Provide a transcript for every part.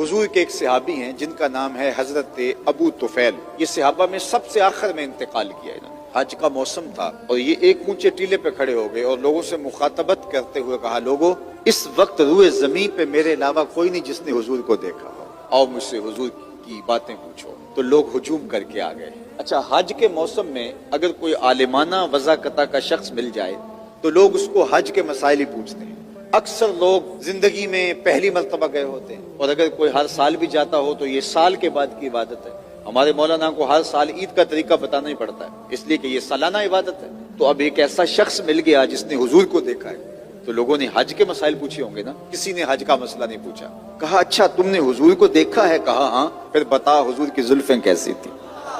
हुजूर के एक सहाबी हैं जिनका नाम है हजरत अबू तुफैल। ये सहाबा में सबसे आखिर में इंतकाल किया इन्होंने। हज का मौसम था और ये एक ऊंचे टीले पे खड़े हो गए और लोगों से मुखातबत करते हुए कहा, लोगों इस वक्त रूए ज़मीन पे मेरे अलावा कोई नहीं जिसने हुजूर को देखा हो, आओ मुझसे हुजूर की बातें पूछो। तो लोग हुजूम करके आ गए। अच्छा, हज के मौसम में अगर कोई आलिमाना वज़ाकता का शख्स मिल जाए तो लोग उसको हज के मसाइल ही पूछते हैं। अक्सर लोग जिंदगी में पहली मर्तबा गए होते हैं और अगर कोई हर साल भी जाता हो तो ये साल के बाद की इबादत है। हमारे मौलाना को हर साल ईद का तरीका बताना ही पड़ता है, इसलिए कि ये सालाना इबादत है। तो अब एक ऐसा शख्स मिल गया जिसने हुजूर को देखा है, तो लोगों ने हज के मसाइल पूछे होंगे ना। किसी ने हज का मसला नहीं पूछा। कहा, अच्छा तुमने हुजूर को देखा है? कहा हाँ। फिर बता हुजूर की जुल्फें कैसी थी,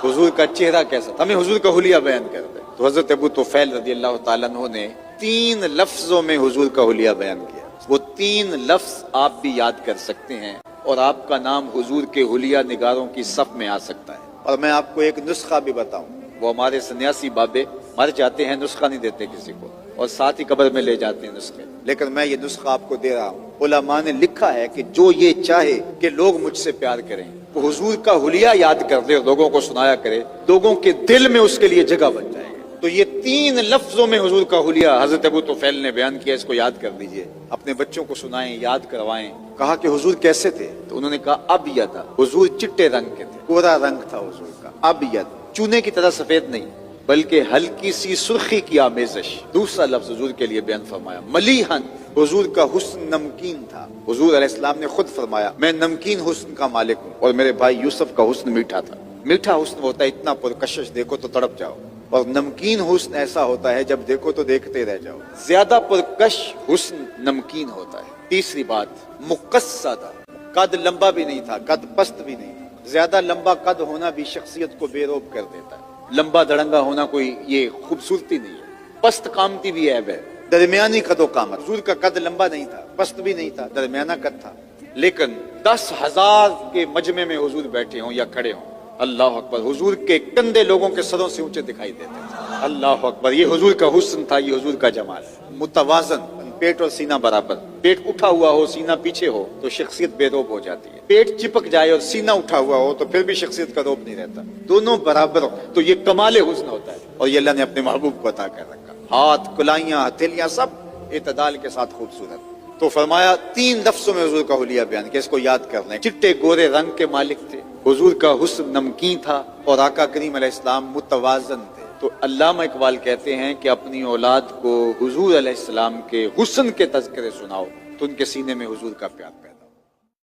हुजूर का चेहरा कैसा था, हमें हुजूर का हुलिया बयान कर दे। तो हजरत अबू तुफैल रज़ी अल्लाह तआला अन्हु ने 3 लफ्जों में हुजूर का हुलिया बयान किया। वो 3 लफ्ज आप भी याद कर सकते हैं और आपका नाम हुजूर के हुलिया निगारों की सफ में आ सकता है। और मैं आपको एक नुस्खा भी बताऊं, वो हमारे सन्यासी बाबे मर जाते हैं, नुस्खा नहीं देते किसी को और साथ ही कब्र में ले जाते हैं नुस्खे, लेकिन मैं ये नुस्खा आपको दे रहा हूँ। उलमा ने लिखा है कि जो ये चाहे कि लोग मुझसे प्यार करें, वो हुजूर का हुलिया याद कर दे और लोगों को सुनाया करे, लोगों के दिल में उसके लिए जगह बन जाएगी। तो ये 3 लफ्जों में हुजूर का हुलिया हजरत अबू तुफैल ने बयान किया, इसको याद कर लीजिए, अपने बच्चों को सुनाएं, याद करवाएं। कहा कि हुजूर कैसे थे? तो उन्होंने कहा अबयद, हुजूर चिट्टे रंग के थे, कोरा रंग था हुजूर का। अबयद, चूने की तरह सफेद नहीं बल्कि हल्की सी सुर्खी की आमेज़श। दूसरा लफ्ज हुजूर के लिए बयान फरमाया मलीहन, हुजूर का हुस्न नमकीन था। हुजूर अलैहिस्सलाम ने खुद फरमाया, मैं नमकीन हुस्न का मालिक हूँ और मेरे भाई यूसुफ का हुस्न मीठा था। मीठा हुस्न होता है इतना पुरकशिश देखो तो तड़प जाओ, और नमकीन हुस्न ऐसा होता है जब देखो तो देखते रह जाओ। ज्यादा पुरकश हुस्न नमकीन होता है। तीसरी बात, मुकस्सदा, कद लंबा भी नहीं था, कद पस्त भी नहीं था। ज्यादा लंबा कद होना भी शख्सियत को बेरोब कर देता है। लंबा दड़ंगा होना कोई ये खूबसूरती नहीं है। पस्त कामती भी ऐब है। दरमियानी कदो कामत। हुजूर का कद लंबा नहीं था, पस्त भी नहीं था, दरमियाना कद था। लेकिन 10,000 के मजमे में हुजूर बैठे हों या खड़े हों, अल्लाह अकबर, हुजूर के कंधे लोगों के सरों से ऊंचे दिखाई देते थे। अल्लाह अकबर, ये हुजूर का हुस्न था, ये हुजूर का जमाल। मुतवाजन, पेट और सीना बराबर। पेट उठा हुआ हो, सीना पीछे हो तो शख्सियत बेरोब हो जाती है। पेट चिपक जाए और सीना उठा हुआ हो तो फिर भी शख्सियत का रोब नहीं रहता। दोनों बराबर हो तो ये कमाल हुस्न होता है, और ये अल्लाह ने अपने महबूब को अता कर रखा। हाथ, कुलाइयां, हथेलियां सब इतदाल के साथ खूबसूरत। तो फरमाया 3 लफ्जों में हुजूर का हुलिया बयान किया, इसको याद कर लें। चिट्टे गोरे रंग के मालिक थे, हुजूर का हुस्न नमकीन था और आका करीम अलैहिस्सलाम मुतवाज़न थे। तो अल्लामा इकबाल कहते हैं कि अपनी औलाद को हुजूर अलैहिस्सलाम के हुस्न के तज़किरे सुनाओ तो उनके सीने में हुजूर का प्यार पैदा